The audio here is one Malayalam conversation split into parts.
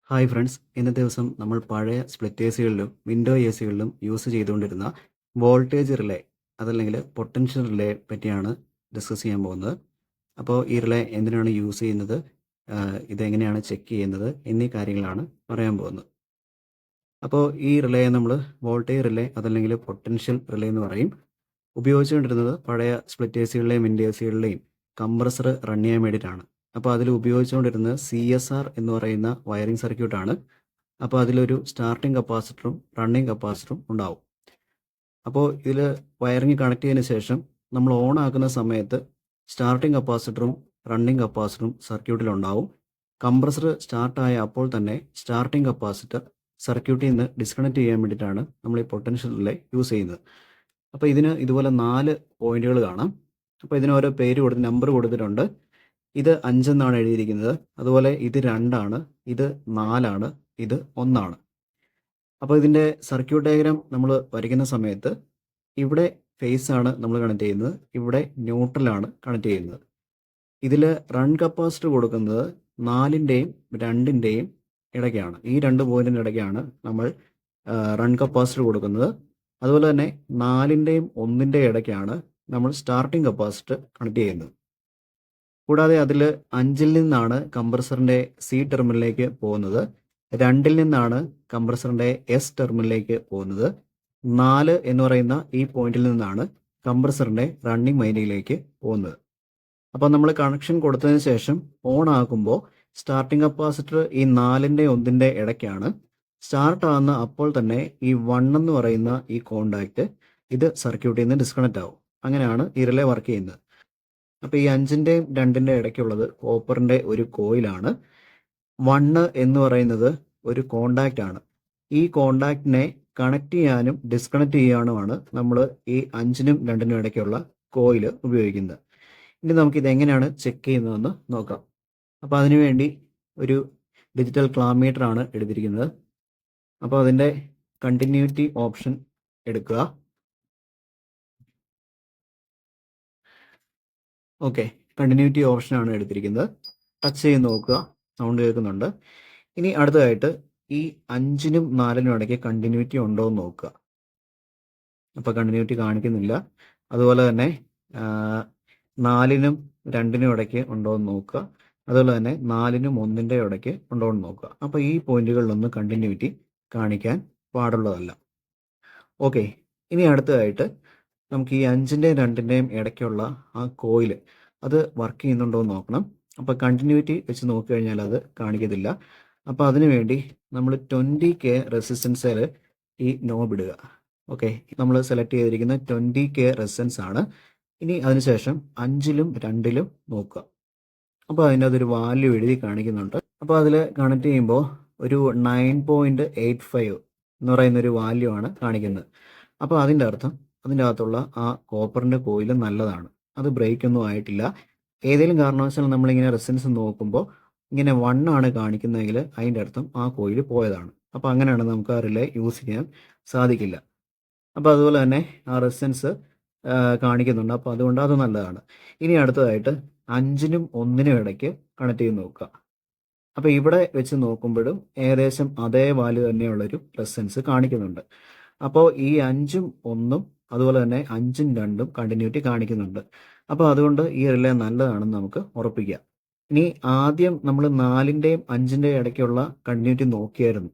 ഹായ് ഫ്രണ്ട്സ്, ഇന്നത്തെ ദിവസം നമ്മൾ പഴയ സ്പ്ലിറ്റ് എ സികളിലും വിൻഡോ എ സികളിലും യൂസ് ചെയ്തുകൊണ്ടിരുന്ന വോൾട്ടേജ് റിലേ അതല്ലെങ്കിൽ പൊട്ടൻഷ്യൽ റിലേ പറ്റിയാണ് ഡിസ്കസ് ചെയ്യാൻ പോകുന്നത്. അപ്പോൾ ഈ റിലേ എന്തിനാണ് യൂസ് ചെയ്യുന്നത്, ഇതെങ്ങനെയാണ് ചെക്ക് ചെയ്യുന്നത് എന്നീ കാര്യങ്ങളാണ് പറയാൻ പോകുന്നത്. അപ്പോൾ ഈ റിലേ നമ്മൾ വോൾട്ടേജ് റിലേ അതല്ലെങ്കിൽ പൊട്ടൻഷ്യൽ റിലേ എന്ന് പറയും. ഉപയോഗിച്ചുകൊണ്ടിരുന്നത് പഴയ സ്പ്ലിറ്റ് എ സികളിലെയും വിൻഡോ എ സികളിലെയും കംപ്രസർ റൺ ചെയ്യാൻ വേണ്ടിയിട്ടാണ്. അപ്പോൾ അതിൽ ഉപയോഗിച്ചുകൊണ്ടിരുന്നത് CSR എന്ന് പറയുന്ന വയറിംഗ് സർക്യൂട്ടാണ്. അപ്പോൾ അതിലൊരു സ്റ്റാർട്ടിംഗ് കപ്പാസിറ്ററും റണ്ണിങ് കപ്പാസിറ്ററും ഉണ്ടാവും. അപ്പോൾ ഇതിൽ വയറിംഗ് കണക്ട് ചെയ്തതിന് ശേഷം നമ്മൾ ഓൺ ആക്കുന്ന സമയത്ത് സ്റ്റാർട്ടിംഗ് കപ്പാസിറ്ററും റണ്ണിങ് കപ്പാസിറ്ററും സർക്യൂട്ടിലുണ്ടാവും. കംപ്രസർ സ്റ്റാർട്ടായ അപ്പോൾ തന്നെ സ്റ്റാർട്ടിംഗ് കപ്പാസിറ്റർ സർക്യൂട്ടിൽ നിന്ന് ഡിസ്കണക്ട് ചെയ്യാൻ വേണ്ടിയിട്ടാണ് നമ്മൾ ഈ പൊട്ടൻഷ്യൽ റിലേ യൂസ് ചെയ്യുന്നത്. അപ്പോൾ ഇതിന് ഇതുപോലെ 4 പോയിന്റുകൾ കാണാം. അപ്പോൾ ഇതിന് ഓരോ പേര് നമ്പർ കൊടുത്തിട്ടുണ്ട്. ഇത് 5 എന്നാണ് എഴുതിയിരിക്കുന്നത്. അതുപോലെ ഇത് 2 ആണ്, ഇത് 4 ആണ്, ഇത് 1 ആണ്. അപ്പോൾ ഇതിൻ്റെ സർക്യൂട്ട് ഡയഗ്രാം നമ്മൾ വരയ്ക്കുന്ന സമയത്ത് ഇവിടെ ഫേസ് ആണ് നമ്മൾ കണക്ട് ചെയ്യുന്നത്, ഇവിടെ ന്യൂട്രലാണ് കണക്ട് ചെയ്യുന്നത്. ഇതിൽ റൺ കപ്പാസിറ്റർ കൊടുക്കുന്നത് 4ൻ്റെയും 2ൻ്റെയും ഇടയ്ക്കാണ്. ഈ 2 പോയിന്റിന് ഇടയ്ക്കാണ് നമ്മൾ റൺ കപ്പാസിറ്റർ കൊടുക്കുന്നത്. അതുപോലെ തന്നെ 4ൻ്റെയും 1ൻ്റെയും ഇടയ്ക്കാണ് നമ്മൾ സ്റ്റാർട്ടിംഗ് കപ്പാസിറ്റർ കണക്ട് ചെയ്യുന്നത്. കൂടാതെ അതിൽ 5ൽ നിന്നാണ് കംപ്രസറിൻ്റെ C ടെർമിനലിലേക്ക് പോകുന്നത്, 2ൽ നിന്നാണ് കംപ്രസറിൻ്റെ S ടെർമിനലിലേക്ക് പോകുന്നത്, 4 എന്ന് പറയുന്ന ഈ പോയിന്റിൽ നിന്നാണ് കംപ്രസറിൻ്റെ റണ്ണിങ് വൈൻഡിങ്ങിലേക്ക് പോകുന്നത്. അപ്പോൾ നമ്മൾ കണക്ഷൻ കൊടുത്തതിന് ശേഷം ഓൺ ആക്കുമ്പോൾ സ്റ്റാർട്ടിംഗ് കപ്പാസിറ്റർ ഈ 4ൻ്റെയും 1ൻ്റെ ഇടയ്ക്കാണ്. സ്റ്റാർട്ട് ആകുന്ന അപ്പോൾ തന്നെ ഈ 1 എന്ന് പറയുന്ന ഈ കോണ്ടാക്റ്റ് ഇത് സർക്യൂട്ടിൽ നിന്ന് ഡിസ്കണക്റ്റ് ആവും. അങ്ങനെയാണ് ഈ റിലേ വർക്ക് ചെയ്യുന്നത്. അപ്പോൾ ഈ 5ൻ്റെയും 2ൻ്റെയും ഇടയ്ക്കുള്ളത് കോപ്പറിൻ്റെ ഒരു കോയിലാണ്. 1 എന്ന് പറയുന്നത് ഒരു കോണ്ടാക്റ്റ് ആണ്. ഈ കോണ്ടാക്റ്റിനെ കണക്ട് ചെയ്യാനും ഡിസ്കണക്ട് ചെയ്യാനുമാണ് നമ്മൾ ഈ 5നും 2നും ഇടയ്ക്കുള്ള കോയിൽ ഉപയോഗിക്കുന്നത്. ഇനി നമുക്കിത് എങ്ങനെയാണ് ചെക്ക് ചെയ്യുന്നതെന്ന് നോക്കാം. അപ്പോൾ അതിനുവേണ്ടി ഒരു ഡിജിറ്റൽ ക്ലാമീറ്റർ ആണ് എടുത്തിരിക്കുന്നത്. അപ്പോൾ അതിൻ്റെ കണ്ടിന്യൂറ്റി ഓപ്ഷൻ എടുക്കുക. ഓക്കെ, കണ്ടിന്യൂറ്റി ഓപ്ഷനാണ് എടുത്തിരിക്കുന്നത്. ടച്ച് ചെയ്ത് നോക്കുക, സൗണ്ട് കേൾക്കുന്നുണ്ട്. ഇനി അടുത്തതായിട്ട് ഈ 5നും 4നും ഇടയ്ക്ക് കണ്ടിന്യൂറ്റി ഉണ്ടോ എന്ന് നോക്കുക. അപ്പോൾ കണ്ടിന്യൂറ്റി കാണിക്കുന്നില്ല. അതുപോലെ തന്നെ 4നും 2നും ഇടയ്ക്ക് ഉണ്ടോ എന്ന് നോക്കുക. അതുപോലെ തന്നെ 4നും 1ൻ്റെ ഇടയ്ക്ക് ഉണ്ടോ എന്ന് നോക്കുക. അപ്പോൾ ഈ പോയിന്റുകളിലൊന്നും കണ്ടിന്യൂറ്റി കാണിക്കാൻ പാടുള്ളതല്ല. ഓക്കെ, ഇനി അടുത്തതായിട്ട് നമുക്ക് ഈ 5ൻ്റെയും 2ൻ്റെയും ഇടയ്ക്കുള്ള ആ കോയിൽ അത് വർക്ക് ചെയ്യുന്നുണ്ടോ എന്ന് നോക്കണം. അപ്പോൾ കണ്ടിന്യൂറ്റി വെച്ച് നോക്കിക്കഴിഞ്ഞാൽ അത് കാണിക്കത്തില്ല. അപ്പോൾ അതിനുവേണ്ടി നമ്മൾ 20K റെസിസ്റ്റൻസിൽ ഈ നോബ് ഇടുക. ഓക്കെ, നമ്മൾ സെലക്ട് ചെയ്തിരിക്കുന്ന 20K റെസിസ്റ്റൻസ് ആണ്. ഇനി അതിനുശേഷം 5ലും 2ലും നോക്കുക. അപ്പോൾ അതിൻ്റെ അതൊരു വാല്യൂ എഴുതി കാണിക്കുന്നുണ്ട്. അപ്പോൾ അതിൽ കണക്ട് ചെയ്യുമ്പോൾ ഒരു 9.85 എന്ന് പറയുന്നൊരു വാല്യൂ ആണ് കാണിക്കുന്നത്. അപ്പോൾ അതിൻ്റെ അർത്ഥം അതിൻ്റെ അകത്തുള്ള ആ കോപ്പറിൻ്റെ കോയിൽ നല്ലതാണ്, അത് ബ്രേക്ക് ഒന്നും ആയിട്ടില്ല. ഏതെങ്കിലും കാരണവശാൽ നമ്മളിങ്ങനെ റെസിസ്റ്റൻസ് നോക്കുമ്പോൾ ഇങ്ങനെ 1 ആണ് കാണിക്കുന്നതെങ്കിൽ അതിൻ്റെ അർത്ഥം ആ കോയിൽ പോയതാണ്. അപ്പോൾ അങ്ങനെയാണ് നമുക്ക് ആ റിലേ യൂസ് ചെയ്യാൻ സാധിക്കില്ല. അപ്പോൾ അതുപോലെ തന്നെ ആ റെസിസ്റ്റൻസ് കാണിക്കുന്നുണ്ട്, അപ്പോൾ അതുകൊണ്ട് അത് നല്ലതാണ്. ഇനി അടുത്തതായിട്ട് 5നും 1നും ഇടയ്ക്ക് കണക്ട് ചെയ്ത് നോക്കുക. അപ്പോൾ ഇവിടെ വെച്ച് നോക്കുമ്പോഴും ഏകദേശം അതേ വാല്യൂ തന്നെയുള്ളൊരു റെസിസ്റ്റൻസ് കാണിക്കുന്നുണ്ട്. അപ്പോൾ ഈ 5ഉം 1ഉം അതുപോലെ തന്നെ 5ഉം 2ഉം കണ്ടിന്യൂറ്റി കാണിക്കുന്നുണ്ട്. അപ്പോൾ അതുകൊണ്ട് ഈ റിലേ നല്ലതാണെന്ന് നമുക്ക് ഉറപ്പിക്കാം. ഇനി ആദ്യം നമ്മൾ 4ൻ്റെയും 5ൻ്റെയും ഇടയ്ക്കുള്ള കണ്ടിന്യൂറ്റി നോക്കിയായിരുന്നു.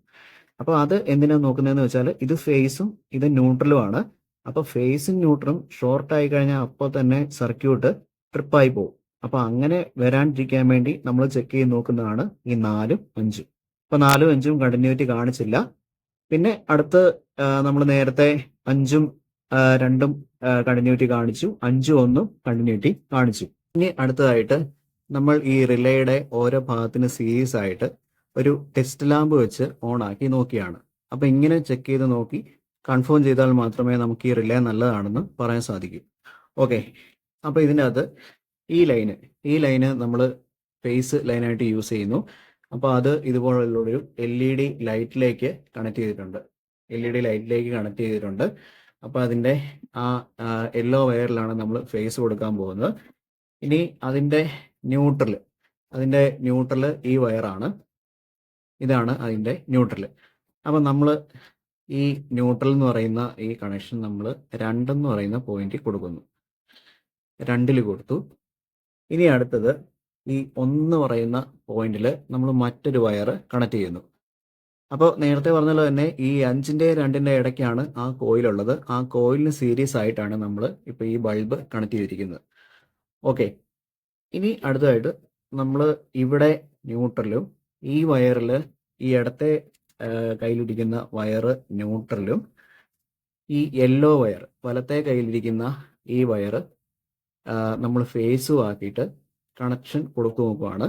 അപ്പോൾ അത് എന്തിനാണ് നോക്കുന്നതെന്ന് വെച്ചാൽ ഇത് ഫേസും ഇത് ന്യൂട്രലുമാണ്. അപ്പോൾ ഫേസും ന്യൂട്രലും ഷോർട്ട് ആയി കഴിഞ്ഞാൽ അപ്പോൾ തന്നെ സർക്യൂട്ട് ട്രിപ്പായി പോകും. അപ്പോൾ അങ്ങനെ വരാണ്ടിരിക്കാൻ വേണ്ടി നമ്മൾ ചെക്ക് ചെയ്ത് നോക്കുന്നതാണ് ഈ 4ഉം 5ഉം. അപ്പോൾ 4ഉം 5ഉം കണ്ടിന്യൂറ്റി കാണിച്ചില്ല. പിന്നെ അടുത്ത് നമ്മൾ നേരത്തെ 5ഉം 2ഉം കണ്ടിന്യൂറ്റി കാണിച്ചു, 5ഉം 1ഉം കണ്ടിന്യൂറ്റി കാണിച്ചു. ഇനി അടുത്തതായിട്ട് നമ്മൾ ഈ റിലേയുടെ ഓരോ ഭാഗത്തിന് സീരീസ് ആയിട്ട് ഒരു ടെസ്റ്റ് ലാമ്പ് വെച്ച് ഓൺ ആക്കി നോക്കിയാണ്. അപ്പോൾ ഇങ്ങനെ ചെക്ക് ചെയ്ത് നോക്കി കൺഫേം ചെയ്താൽ മാത്രമേ നമുക്ക് ഈ റിലേ നല്ലതാണെന്ന് പറയാൻ സാധിക്കൂ. ഓക്കെ, അപ്പോൾ ഇതിൻ്റെ അകത്ത് ഈ ലൈന് നമ്മൾ ഫേസ് ലൈനായിട്ട് യൂസ് ചെയ്യുന്നു. അപ്പോൾ അത് ഇതുപോലുള്ളൊരു LED ലൈറ്റിലേക്ക് കണക്ട് ചെയ്തിട്ടുണ്ട്. അപ്പോൾ അതിൻ്റെ ആ യെല്ലോ വയറിലാണ് നമ്മൾ ഫേസ് കൊടുക്കാൻ പോകുന്നത്. ഇനി അതിൻ്റെ ന്യൂട്രൽ ഈ വയറാണ്. ഇതാണ് അതിൻ്റെ ന്യൂട്രൽ. അപ്പം നമ്മൾ ഈ ന്യൂട്രൽ എന്ന് പറയുന്ന ഈ കണക്ഷൻ നമ്മൾ 2 എന്ന് പറയുന്ന പോയിന്റിൽ കൊടുക്കുന്നു. 2ൽ കൊടുത്തു. ഇനി അടുത്തത് ഈ 1 പറയുന്ന പോയിന്റിൽ നമ്മൾ മറ്റൊരു വയർ കണക്ട് ചെയ്യുന്നു. അപ്പോൾ നേരത്തെ പറഞ്ഞ പോലെ തന്നെ ഈ 5ൻ്റെയും 2ൻ്റെ ഇടയ്ക്കാണ് ആ കോയിലുള്ളത്. ആ കോയിലിന് സീരീസ് ആയിട്ടാണ് നമ്മൾ ഇപ്പോൾ ഈ ബൾബ് കണക്ട് ചെയ്തിരിക്കുന്നത്. ഓക്കെ. ഇനി അടുത്തതായിട്ട് നമ്മൾ ഇവിടെ ന്യൂട്രലും ഈ വയറിൽ ഈ ഇടത്തെ കയ്യിലിരിക്കുന്ന വയറ് ന്യൂട്രലും ഈ യെല്ലോ വയർ വലത്തെ കയ്യിലിരിക്കുന്ന ഈ വയർ നമ്മൾ ഫേസും ആക്കിയിട്ട് കണക്ഷൻ കൊടുത്തു നോക്കുവാണ്.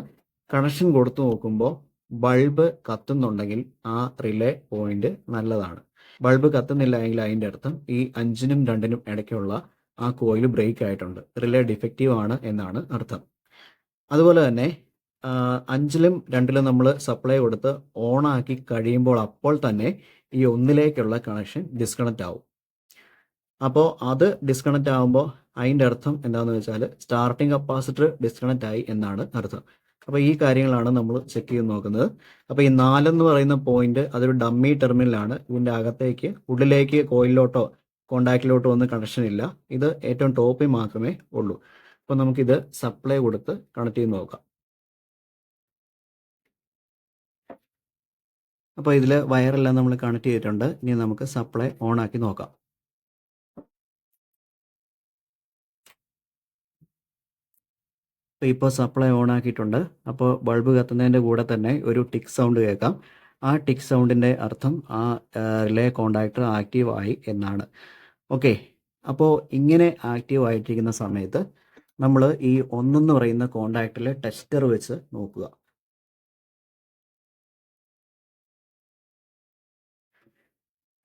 കണക്ഷൻ കൊടുത്തു നോക്കുമ്പോൾ ബൾബ് കത്തുന്നുണ്ടെങ്കിൽ ആ റിലേ പോയിന്റ് നല്ലതാണ്. ബൾബ് കത്തുന്നില്ല എങ്കിൽ അതിൻ്റെ അർത്ഥം ഈ 5നും 2നും ഇടയ്ക്കുള്ള ആ കോയിൽ ബ്രേക്ക് ആയിട്ടുണ്ട്, റിലേ ഡിഫക്റ്റീവ് ആണ് എന്നാണ് അർത്ഥം. അതുപോലെ തന്നെ 5ലും 2ലും നമ്മൾ സപ്ലൈ കൊടുത്ത് ഓൺ ആക്കി കഴിയുമ്പോൾ അപ്പോൾ തന്നെ ഈ 1ലേക്കുള്ള കണക്ഷൻ ഡിസ്കണക്റ്റ് ആവും. അപ്പോൾ അത് ഡിസ്കണക്റ്റ് ആകുമ്പോൾ അതിൻ്റെ അർത്ഥം എന്താണെന്ന് വെച്ചാൽ സ്റ്റാർട്ടിംഗ് കപ്പാസിറ്റർ ഡിസ്കണക്റ്റ് ആയി എന്നാണ് അർത്ഥം. അപ്പോൾ ഈ കാര്യങ്ങളാണ് നമ്മൾ ചെക്ക് ചെയ്ത് നോക്കുന്നത്. അപ്പോൾ ഈ 4 എന്ന് പറയുന്ന പോയിന്റ് അതൊരു ഡമ്മി ടെർമിനലാണ്. ഇതിൻ്റെ അകത്തേക്ക് ഉള്ളിലേക്ക് കോയിലിലോട്ടോ കോണ്ടാക്റ്റിലോട്ടോ ഒന്നും കണക്ഷൻ ഇല്ല. ഇത് ഏറ്റവും ടോപ്പിൽ മാത്രമേ ഉള്ളൂ. അപ്പോൾ നമുക്കിത് സപ്ലൈ കൊടുത്ത് കണക്ട് ചെയ്ത് നോക്കാം. അപ്പോൾ ഇതിൽ വയറെല്ലാം നമ്മൾ കണക്ട് ചെയ്തിട്ടുണ്ട്. ഇനി നമുക്ക് സപ്ലൈ ഓൺ ആക്കി നോക്കാം. ഇപ്പോൾ സപ്ലൈ ഓൺ ആക്കിയിട്ടുണ്ട്. അപ്പോൾ ബൾബ് കത്തുന്നതിൻ്റെ കൂടെ തന്നെ ഒരു ടിക്ക് സൗണ്ട് കേൾക്കാം. ആ ടിക്ക് സൗണ്ടിൻ്റെ അർത്ഥം ആ റിലേ കോണ്ടാക്ടർ ആക്റ്റീവ് ആയി എന്നാണ്. ഓക്കെ. അപ്പോൾ ഇങ്ങനെ ആക്റ്റീവ് ആയിട്ടിരിക്കുന്ന സമയത്ത് നമ്മൾ ഈ 1 എന്ന് പറയുന്ന കോണ്ടാക്റ്റിൽ ടെസ്റ്റർ വെച്ച് നോക്കുക.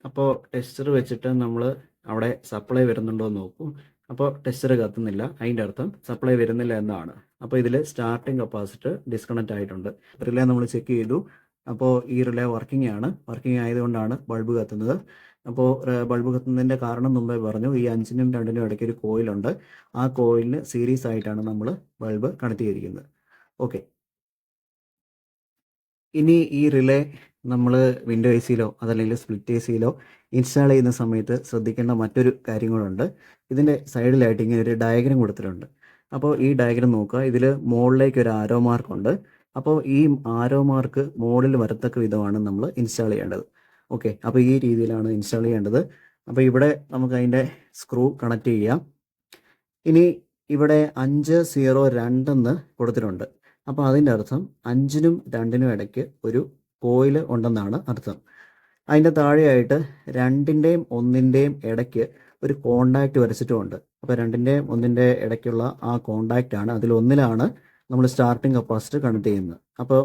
അപ്പോൾ ടെസ്റ്റർ വെച്ചിട്ട് നമ്മൾ അവിടെ സപ്ലൈ വരുന്നുണ്ടോ എന്ന് നോക്കും. അപ്പോൾ ടെസ്റ്റർ കത്തുന്നില്ല, അതിൻ്റെ അർത്ഥം സപ്ലൈ വരുന്നില്ല എന്നാണ്. അപ്പോൾ ഇതിൽ സ്റ്റാർട്ടിംഗ് കപ്പാസിറ്റർ ഡിസ്കണക്റ്റ് ആയിട്ടുണ്ട്. റിലേ നമ്മൾ ചെക്ക് ചെയ്തു. അപ്പോൾ ഈ റിലേ വർക്കിംഗ് ആണ്. വർക്കിംഗ് ആയതുകൊണ്ടാണ് ബൾബ് കത്തുന്നത്. അപ്പോൾ ബൾബ് കത്തുന്നതിൻ്റെ കാരണം മുമ്പേ പറഞ്ഞു. ഈ 5നും 2നും ഇടയ്ക്ക് ഒരു കോയിലുണ്ട്. ആ കോയിലിന് സീരീസ് ആയിട്ടാണ് നമ്മൾ ബൾബ് കണക്ട് ചെയ്തിരിക്കുന്നത്. ഓക്കെ. ഇനി ഈ റിലേ നമ്മൾ വിൻഡോ എ സിയിലോ അതല്ലെങ്കിൽ സ്പ്ലിറ്റ് എ സിയിലോ ഇൻസ്റ്റാൾ ചെയ്യുന്ന സമയത്ത് ശ്രദ്ധിക്കേണ്ട മറ്റൊരു കാര്യങ്ങളുണ്ട്. ഇതിൻ്റെ സൈഡിലായിട്ട് ഇങ്ങനെ ഒരു ഡയഗ്രം കൊടുത്തിട്ടുണ്ട്. അപ്പോൾ ഈ ഡയഗ്രം നോക്കുക. ഇതിൽ മുകളിലേക്ക് ഒരു ആരോ മാർക്ക് ഉണ്ട്. അപ്പോൾ ഈ ആരോ മാർക്ക് മുകളിൽ വരത്തക്ക വിധമാണ് നമ്മൾ ഇൻസ്റ്റാൾ ചെയ്യേണ്ടത്. ഓക്കെ. അപ്പോൾ ഈ രീതിയിലാണ് ഇൻസ്റ്റാൾ ചെയ്യേണ്ടത്. അപ്പോൾ ഇവിടെ നമുക്ക് അതിൻ്റെ സ്ക്രൂ കണക്ട് ചെയ്യാം. ഇനി ഇവിടെ 502 എന്ന് കൊടുത്തിട്ടുണ്ട്. അപ്പോൾ അതിൻ്റെ അർത്ഥം 5നും 2നും ഇടയ്ക്ക് ഒരു കോയിൽ ഉണ്ടെന്നാണ് അർത്ഥം. അതിൻ്റെ താഴെയായിട്ട് 2ൻ്റെയും 1ൻ്റെയും ഇടയ്ക്ക് ഒരു കോണ്ടാക്റ്റ് വരച്ചിട്ടുമുണ്ട്. അപ്പോൾ 2ൻ്റെയും 1ൻ്റെ ഇടയ്ക്കുള്ള ആ കോണ്ടാക്റ്റാണ്. അതിലൊന്നിലാണ് നമ്മൾ സ്റ്റാർട്ടിംഗ് കപ്പാസിറ്റർ കണക്ട് ചെയ്യുന്നത്. അപ്പോൾ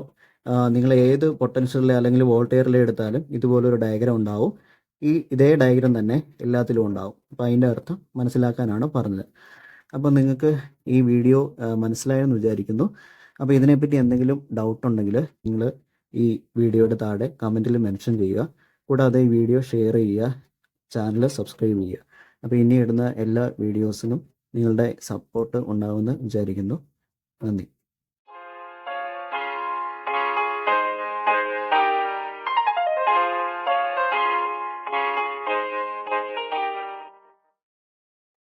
നിങ്ങൾ ഏത് പൊട്ടൻഷ്യലിലെ അല്ലെങ്കിൽ വോൾട്ടേറിലെ എടുത്താലും ഇതുപോലൊരു ഡയഗ്രം ഉണ്ടാവും. ഇതേ ഡയഗ്രം തന്നെ എല്ലാത്തിലും ഉണ്ടാവും. അപ്പോൾ അതിൻ്റെ അർത്ഥം മനസ്സിലാക്കാനാണ് പറഞ്ഞത്. അപ്പോൾ നിങ്ങൾക്ക് ഈ വീഡിയോ മനസ്സിലായെന്ന് വിചാരിക്കുന്നു. അപ്പോൾ ഇതിനെപ്പറ്റി എന്തെങ്കിലും ഡൗട്ട് ഉണ്ടെങ്കിൽ നിങ്ങൾ ഈ വീഡിയോയുടെ താഴെ കമൻറ്റിൽ മെൻഷൻ ചെയ്യുക. കൂടാതെ ഈ വീഡിയോ ഷെയർ ചെയ്യുക, ചാനൽ സബ്സ്ക്രൈബ് ചെയ്യുക. അപ്പോൾ ഇനി ഇടുന്ന എല്ലാ വീഡിയോസിനും നിങ്ങളുടെ സപ്പോർട്ട് ഉണ്ടാവുമെന്ന് വിചാരിക്കുന്നു. നന്ദി.